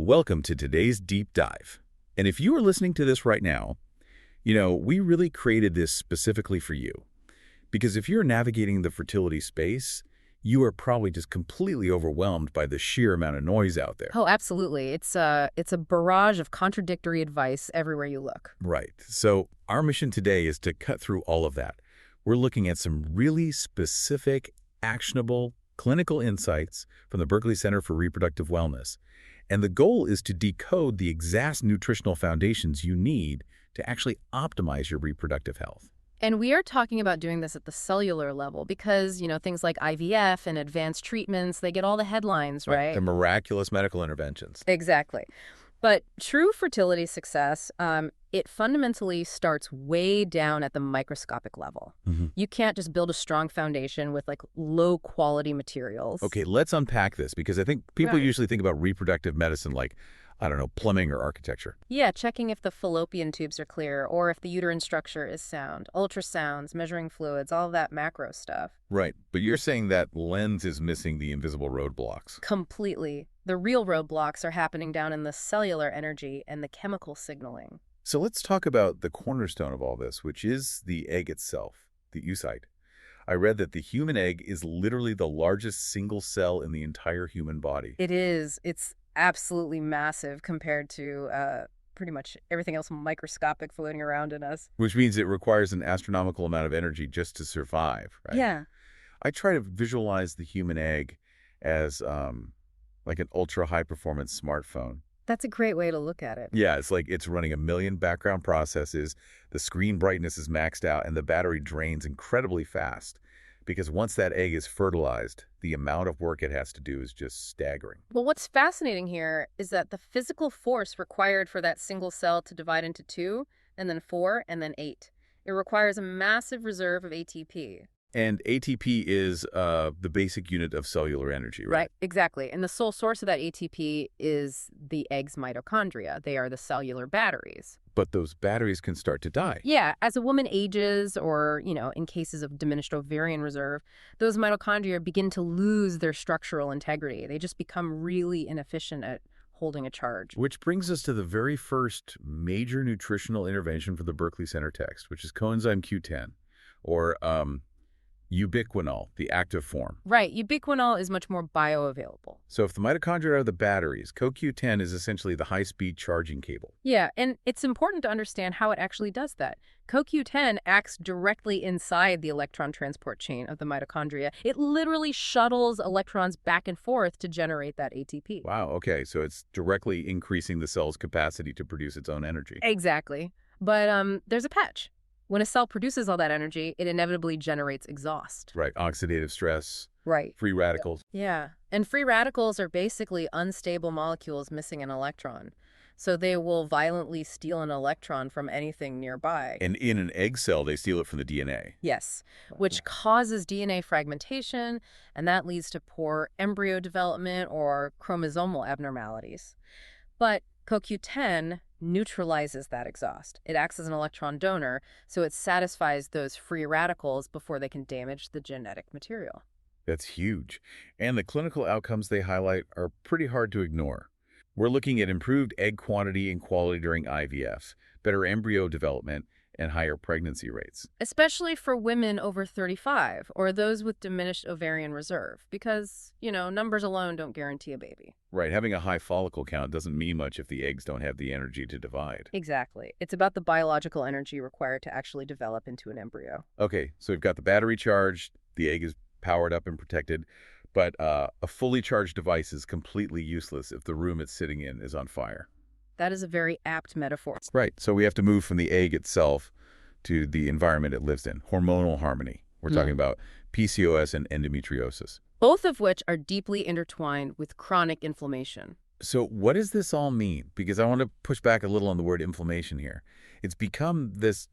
Welcome to today's deep dive. And if you are listening to this right now, we really created this specifically for you. Because if you're navigating the fertility space, you are probably just completely overwhelmed by the sheer amount of noise out there. Oh, absolutely. It's a barrage of contradictory advice everywhere you look. Right. So our mission today is to cut through all of that. We're looking at some really specific, actionable, clinical insights from the Berkeley Center for Reproductive Wellness. And the goal is to decode the exact nutritional foundations you need to actually optimize your reproductive health. And we are talking about doing this at the cellular level because, things like IVF and advanced treatments, they get all the headlines, right? The miraculous medical interventions. Exactly. But true fertility success, it fundamentally starts way down at the microscopic level. You can't just build a strong foundation with low-quality materials. Okay, let's unpack this because I think people Right. usually think about reproductive medicine like, I don't know, plumbing or architecture. Yeah, checking if the fallopian tubes are clear or if the uterine structure is sound. Ultrasounds, measuring fluids, all of that macro stuff. Right, but you're saying that lens is missing the invisible roadblocks. Completely. The real roadblocks are happening down in the cellular energy and the chemical signaling. So let's talk about the cornerstone of all this, which is the egg itself, the oocyte. I read that the human egg is literally the largest single cell in the entire human body. It is. It's absolutely massive compared to pretty much everything else microscopic floating around in us. Which means it requires an astronomical amount of energy just to survive, right? Yeah. I try to visualize the human egg as like an ultra-high-performance smartphone. That's a great way to look at it. Yeah, it's like it's running a million background processes, the screen brightness is maxed out, and the battery drains incredibly fast. Because once that egg is fertilized, the amount of work it has to do is just staggering. Well, what's fascinating here is that the physical force required for that single cell to divide into 2, and then 4, and then 8. It requires a massive reserve of ATP. And ATP is the basic unit of cellular energy, right? Right, exactly. And the sole source of that ATP is the egg's mitochondria. They are the cellular batteries. But those batteries can start to die. Yeah, as a woman ages or, in cases of diminished ovarian reserve, those mitochondria begin to lose their structural integrity. They just become really inefficient at holding a charge. Which brings us to the very first major nutritional intervention for the Berkeley Center text, which is coenzyme Q10, or ubiquinol, the active form. Right, ubiquinol is much more bioavailable. So if the mitochondria are the batteries, CoQ10 is essentially the high-speed charging cable. Yeah, and it's important to understand how it actually does that. CoQ10 acts directly inside the electron transport chain of the mitochondria. It literally shuttles electrons back and forth to generate that ATP. Wow, okay, so it's directly increasing the cell's capacity to produce its own energy. Exactly. But there's a catch. When a cell produces all that energy, it inevitably generates exhaust. Right, oxidative stress, Right. free radicals. Yeah. And free radicals are basically unstable molecules missing an electron. So they will violently steal an electron from anything nearby. And in an egg cell, they steal it from the DNA. Yes, which causes DNA fragmentation, and that leads to poor embryo development or chromosomal abnormalities. But CoQ10 neutralizes that exhaust. It acts as an electron donor, so it satisfies those free radicals before they can damage the genetic material. That's huge. And the clinical outcomes they highlight are pretty hard to ignore. We're looking at improved egg quantity and quality during IVF, better embryo development, and higher pregnancy rates. Especially for women over 35 or those with diminished ovarian reserve, because, numbers alone don't guarantee a baby. Right, having a high follicle count doesn't mean much if the eggs don't have the energy to divide. Exactly. It's about the biological energy required to actually develop into an embryo. Okay, so we've got the battery charged, the egg is powered up and protected, but a fully charged device is completely useless if the room it's sitting in is on fire. That is a very apt metaphor. Right, so we have to move from the egg itself to the environment it lives in, hormonal harmony. We're talking about PCOS and endometriosis. Both of which are deeply intertwined with chronic inflammation. So what does this all mean? Because I want to push back a little on the word inflammation here. It's become this,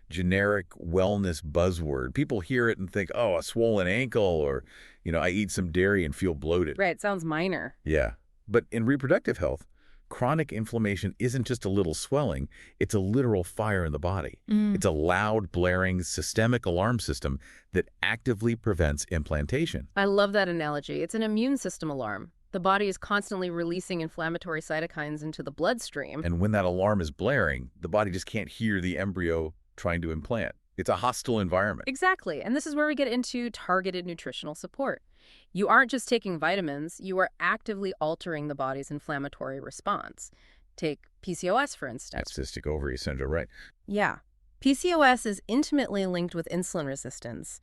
generic wellness buzzword. People hear it and think, oh, a swollen ankle, or, I eat some dairy and feel bloated. Right, it sounds minor. Yeah. But in reproductive health, chronic inflammation isn't just a little swelling, it's a literal fire in the body. It's a loud, blaring, systemic alarm system that actively prevents implantation. I love that analogy. It's an immune system alarm. The body is constantly releasing inflammatory cytokines into the bloodstream. And when that alarm is blaring, the body just can't hear the embryo trying to implant. It's a hostile environment. Exactly. And this is where we get into targeted nutritional support. You aren't just taking vitamins, you are actively altering the body's inflammatory response. Take PCOS, for instance. That's cystic ovary syndrome, right? Yeah. PCOS is intimately linked with insulin resistance.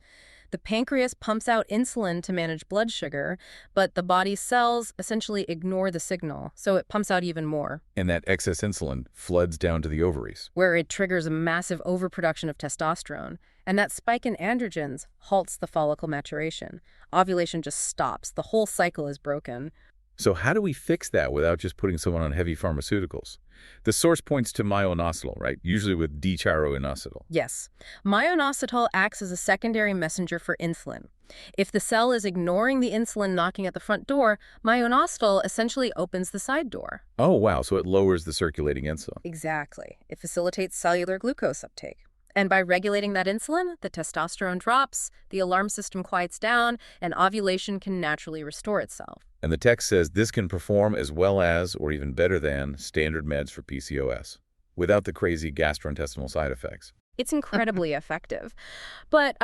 The pancreas pumps out insulin to manage blood sugar, but the body's cells essentially ignore the signal, so it pumps out even more, And that excess insulin floods down to the ovaries. where it triggers a massive overproduction of testosterone. And that spike in androgens halts the follicle maturation. Ovulation just stops. The whole cycle is broken. So how do we fix that without just putting someone on heavy pharmaceuticals? The source points to myo-inositol, right? Usually with D-chiroinositol. Yes, myo-inositol acts as a secondary messenger for insulin. If the cell is ignoring the insulin knocking at the front door, myo-inositol essentially opens the side door. Oh, wow. So it lowers the circulating insulin. Exactly. It facilitates cellular glucose uptake. And by regulating that insulin, the testosterone drops, the alarm system quiets down, and ovulation can naturally restore itself. And the text says this can perform as well as, or even better than, standard meds for PCOS, without the crazy gastrointestinal side effects. It's incredibly effective. But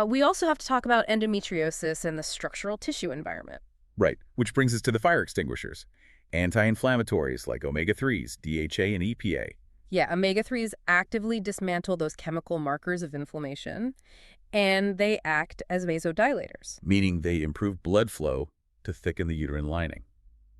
we also have to talk about endometriosis and the structural tissue environment. Right, which brings us to the fire extinguishers. Anti-inflammatories like omega-3s, DHA, and EPA. Yeah, omega-3s actively dismantle those chemical markers of inflammation, and they act as vasodilators. Meaning they improve blood flow to thicken the uterine lining.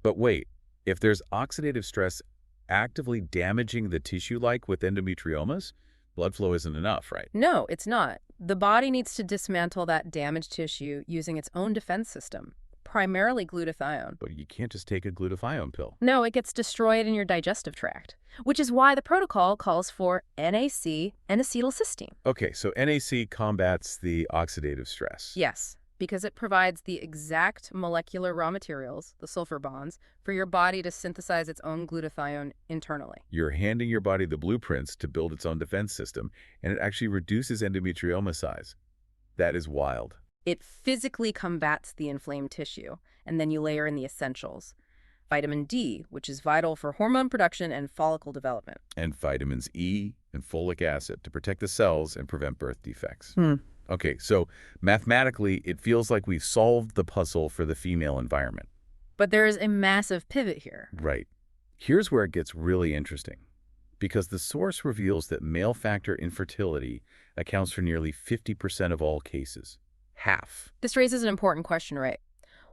But wait, if there's oxidative stress actively damaging the tissue like with endometriomas, blood flow isn't enough, right? No, it's not. The body needs to dismantle that damaged tissue using its own defense system, primarily glutathione. But you can't just take a glutathione pill. No, it gets destroyed in your digestive tract, which is why the protocol calls for NAC and acetylcysteine. Okay, so NAC combats the oxidative stress. Yes, because it provides the exact molecular raw materials, the sulfur bonds, for your body to synthesize its own glutathione internally. You're handing your body the blueprints to build its own defense system, and it actually reduces endometrioma size. That is wild. It physically combats the inflamed tissue, and then you layer in the essentials. Vitamin D, which is vital for hormone production and follicle development. And vitamins E and folic acid to protect the cells and prevent birth defects. Okay, so mathematically, it feels like we've solved the puzzle for the female environment. But there is a massive pivot here. Right. Here's where it gets really interesting. Because the source reveals that male factor infertility accounts for nearly 50% of all cases. Half. This raises an important question, right?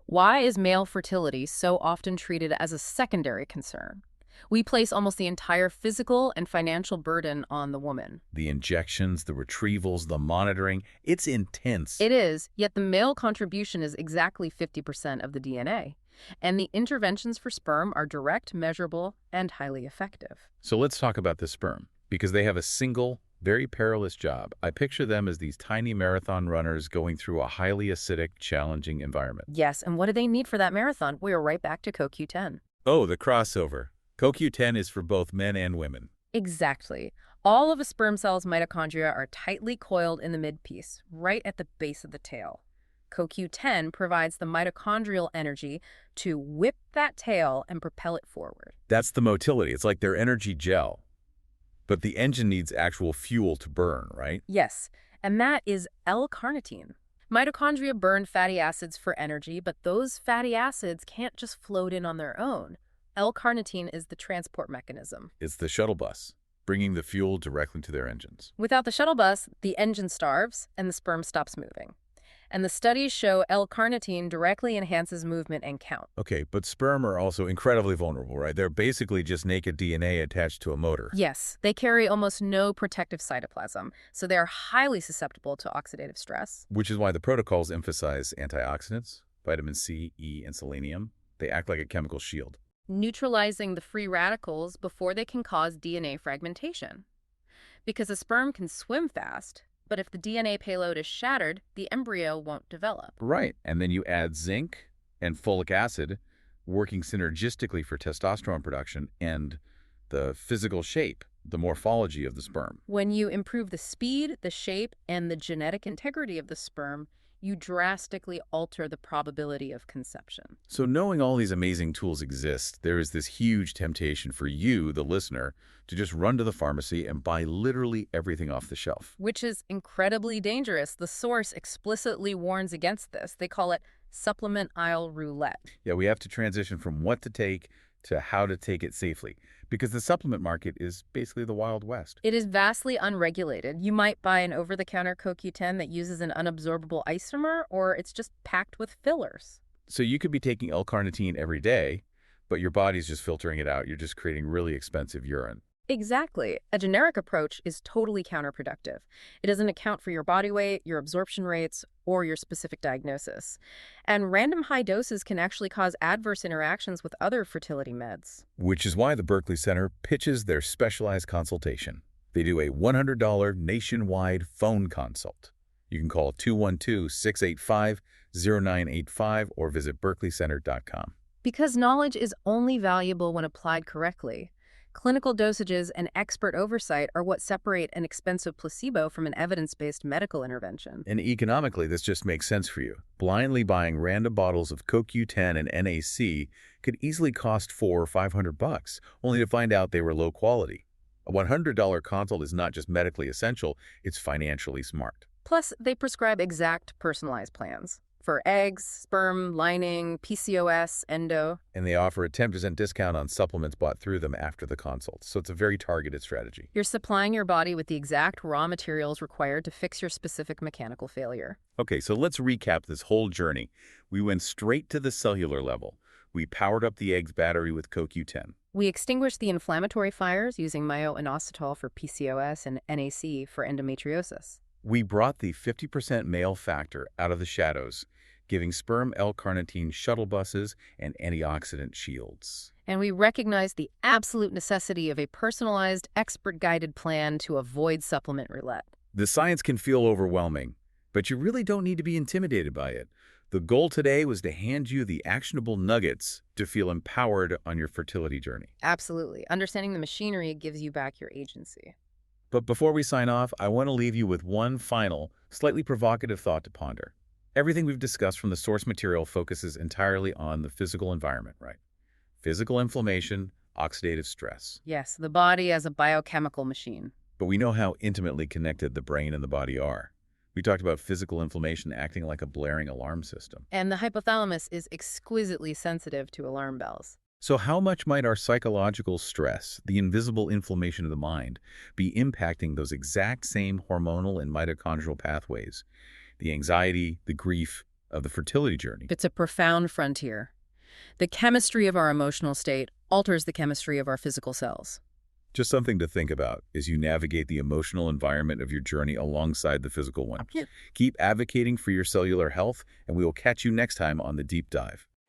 Why is male fertility so often treated as a secondary concern? We place almost the entire physical and financial burden on the woman. The injections, the retrievals, the monitoring, it's intense. It is, yet the male contribution is exactly 50% of the DNA. And the interventions for sperm are direct, measurable, and highly effective. So let's talk about the sperm, because they have a single, very perilous job. I picture them as these tiny marathon runners going through a highly acidic, challenging environment. Yes, and what do they need for that marathon? We are right back to CoQ10. Oh, the crossover. CoQ10 is for both men and women. Exactly. All of a sperm cell's mitochondria are tightly coiled in the midpiece, right at the base of the tail. CoQ10 provides the mitochondrial energy to whip that tail and propel it forward. That's the motility. It's like their energy gel. But the engine needs actual fuel to burn, right? Yes, and that is L-carnitine. Mitochondria burn fatty acids for energy, but those fatty acids can't just float in on their own. L-carnitine is the transport mechanism. It's the shuttle bus, bringing the fuel directly to their engines. Without the shuttle bus, the engine starves and the sperm stops moving. And the studies show L-carnitine directly enhances movement and count. Okay, but sperm are also incredibly vulnerable, right? They're basically just naked DNA attached to a motor. Yes, they carry almost no protective cytoplasm, so they are highly susceptible to oxidative stress. Which is why the protocols emphasize antioxidants, vitamin C, E, and selenium. They act like a chemical shield. Neutralizing the free radicals before they can cause DNA fragmentation. Because a sperm can swim fast, but if the DNA payload is shattered, the embryo won't develop. Right, and then you add zinc and folic acid, working synergistically for testosterone production and the physical shape, the morphology of the sperm. When you improve the speed, the shape, and the genetic integrity of the sperm, you drastically alter the probability of conception. So knowing all these amazing tools exist, there is this huge temptation for you, the listener, to just run to the pharmacy and buy literally everything off the shelf. Which is incredibly dangerous. The source explicitly warns against this. They call it supplement aisle roulette. Yeah, we have to transition from what to take to how to take it safely, because the supplement market is basically the Wild West. It is vastly unregulated. You might buy an over-the-counter CoQ10 that uses an unabsorbable isomer, or it's just packed with fillers. So you could be taking L-carnitine every day, but your body's just filtering it out. You're just creating really expensive urine. Exactly. A generic approach is totally counterproductive. It doesn't account for your body weight, your absorption rates, or your specific diagnosis. And random high doses can actually cause adverse interactions with other fertility meds. Which is why the Berkeley Center pitches their specialized consultation. They do a $100 nationwide phone consult. You can call 212-685-0985 or visit berkeleycenter.com. Because knowledge is only valuable when applied correctly. Clinical dosages and expert oversight are what separate an expensive placebo from an evidence-based medical intervention. And economically, this just makes sense for you. Blindly buying random bottles of CoQ10 and NAC could easily cost $400 or $500, only to find out they were low quality. A $100 consult is not just medically essential, it's financially smart. Plus, they prescribe exact personalized plans for eggs, sperm, lining, PCOS, endo. And they offer a 10% discount on supplements bought through them after the consult, so it's a very targeted strategy. You're supplying your body with the exact raw materials required to fix your specific mechanical failure. Okay, so let's recap this whole journey. We went straight to the cellular level. We powered up the egg's battery with CoQ10. We extinguished the inflammatory fires using myo-inositol for PCOS and NAC for endometriosis. We brought the 50% male factor out of the shadows, giving sperm L-carnitine shuttle buses and antioxidant shields. And we recognized the absolute necessity of a personalized, expert-guided plan to avoid supplement roulette. The science can feel overwhelming, but you really don't need to be intimidated by it. The goal today was to hand you the actionable nuggets to feel empowered on your fertility journey. Absolutely. Understanding the machinery gives you back your agency. But before we sign off, I want to leave you with one final, slightly provocative thought to ponder. Everything we've discussed from the source material focuses entirely on the physical environment, right? Physical inflammation, oxidative stress. Yes, the body as a biochemical machine. But we know how intimately connected the brain and the body are. We talked about physical inflammation acting like a blaring alarm system. And the hypothalamus is exquisitely sensitive to alarm bells. So how much might our psychological stress, the invisible inflammation of the mind, be impacting those exact same hormonal and mitochondrial pathways, the anxiety, the grief of the fertility journey? It's a profound frontier. The chemistry of our emotional state alters the chemistry of our physical cells. Just something to think about as you navigate the emotional environment of your journey alongside the physical one. Keep advocating for your cellular health, and we will catch you next time on The Deep Dive.